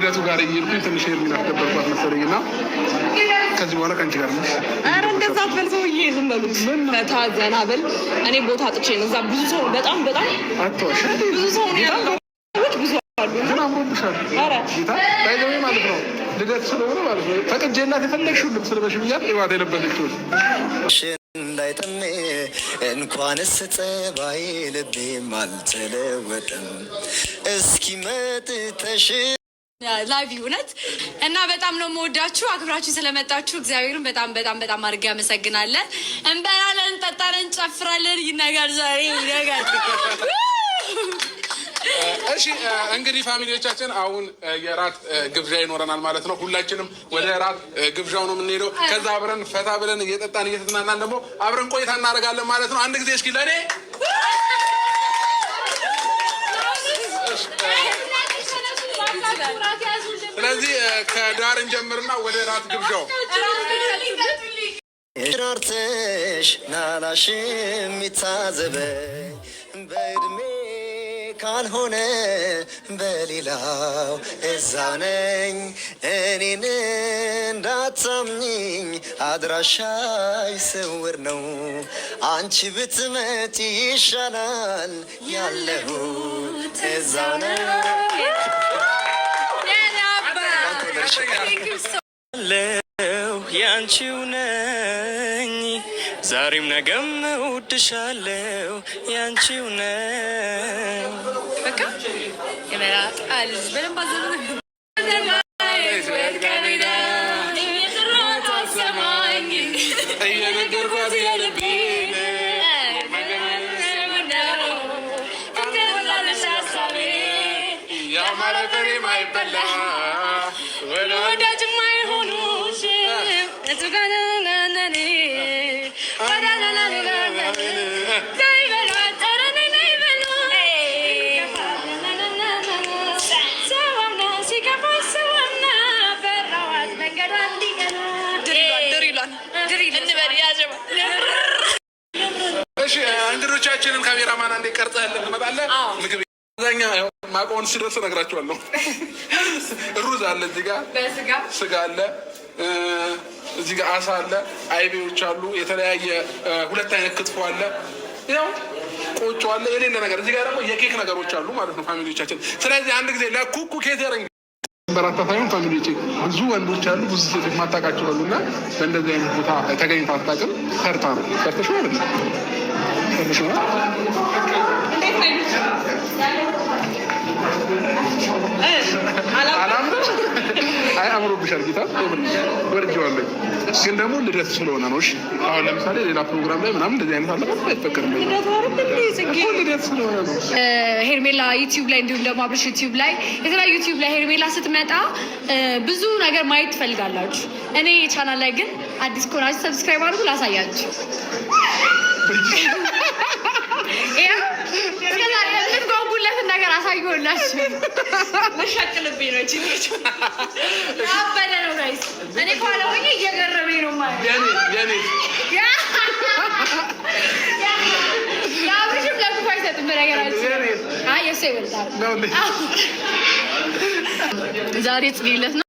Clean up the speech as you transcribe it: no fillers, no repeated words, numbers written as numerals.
ልደቱ ጋር እየሄድኩኝ ትንሽ ሄርሚን አስደበርኳት መሰለኝና ከዚህ በኋላ ከአንቺ ጋር ነሽ። ኧረ እንደዛ አትበል ሰውዬ፣ ዝም በሉ ፈታ ዘና በል። እኔ ቦታ አጥቼ ነው እዛ ብዙ ሰው በጣም አትዋሽ፣ ብዙ ሰው ነው ያለው። ብዙ አሉ ግን አምሮብሻል። ኧረ ጌታ ባይዘው ማለት ነው ልደት ስለሆነ ማለት ነው ፈቅጄላት የፈለግሽው ልብስ ልበሽ ብያት ይዋት የለበሰችው እንዳይጠሜ እንኳንስ ጸባይ ልቤም አልተለወጠም እስኪ መጥተሽ ላይቭ እውነት እና በጣም ነው የምወዳችሁ። አክብራችሁ ስለመጣችሁ እግዚአብሔርን በጣም አድርጌ አመሰግናለን። እንበላለን፣ እንጠጣለን፣ እንጨፍራለን። ይነጋል ዛሬ ይነጋል። እሺ እንግዲህ ፋሚሊዎቻችን አሁን የራት ግብዣ ይኖረናል ማለት ነው። ሁላችንም ወደ ራት ግብዣው ነው የምንሄደው። ከዛ አብረን ፈታ ብለን እየጠጣን እየተዝናናን ደግሞ አብረን ቆይታ እናደርጋለን ማለት ነው። አንድ ጊዜ እስኪ ለእኔ ስለዚህ ከዳር እንጀምርና ወደ ራት ግብዣው ራርተሽ ናላሽ የሚታዘበኝ በእድሜ ካልሆነ በሌላው እዛው ነኝ እኔን እንዳታምኚኝ አድራሻይ ስውር ነው አንቺ ብትመጪ ይሻላል ያለሁት እዛው ነኝ ያንቺው ነኝ ዛሬም ነገም እወድሻለሁ ያንቺው ነኝ በቃ የመላጣል በደንብ እንግዶቻችንን ካሜራማን አንዴ ቀርጸህልን ትመጣለህ። ምግብ አብዛኛው ማቆን ሲደርስ እነግራቸዋለሁ። ሩዝ አለ እዚህ ጋር ስጋ አለ፣ እዚህ ጋር አሳ አለ፣ አይቤዎች አሉ፣ የተለያየ 2 አይነት ክትፎ አለ፣ ያው ቆጮ አለ፣ የሌለ ነገር እዚህ ጋር ደግሞ የኬክ ነገሮች አሉ ማለት ነው ፋሚሊዎቻችን። ስለዚህ አንድ ጊዜ ለኩኩ ኬተሪንግ በራታ ሳይሆን ፋሚሊዎቼ ብዙ ወንዶች አሉ፣ ብዙ ሴቶች ማታውቃቸው አሉ እና በእንደዚህ አይነት ቦታ ተገኝታ አታውቅም። ሰርታ ነው ሰርተሽ ማለት ነው ሰርተሽ ነው አይ አምሮብሻል ጌታ ወርጄዋለሁ። ግን ደግሞ ልደት ስለሆነ ነው። እሺ አሁን ለምሳሌ ሌላ ፕሮግራም ላይ ምናምን እንደዚህ አይነት አለ አይፈቀድም። ልደት ስለሆነ ነው። ሄርሜላ ዩቲዩብ ላይ እንዲሁም ደግሞ አብርሽ ዩቲዩብ ላይ የተለያዩ ዩቲዩብ ላይ ሄርሜላ ስትመጣ ብዙ ነገር ማየት ትፈልጋላችሁ። እኔ ቻናል ላይ ግን አዲስ ከሆናችሁ ሰብስክራይብ አድርጉ ላሳያችሁ። ነገር አሳየሁላችሁ። መሻቅልብኝ ነው እቺ አበደ ነው ጋይስ። እኔ ከኋላ ሆኜ እየገረመኝ ነው ማለት የአብርሽም ለክፉ አይሰጥም በነገራችን። የእሱ ይበልጣል። ዛሬ ጽጌለት ነው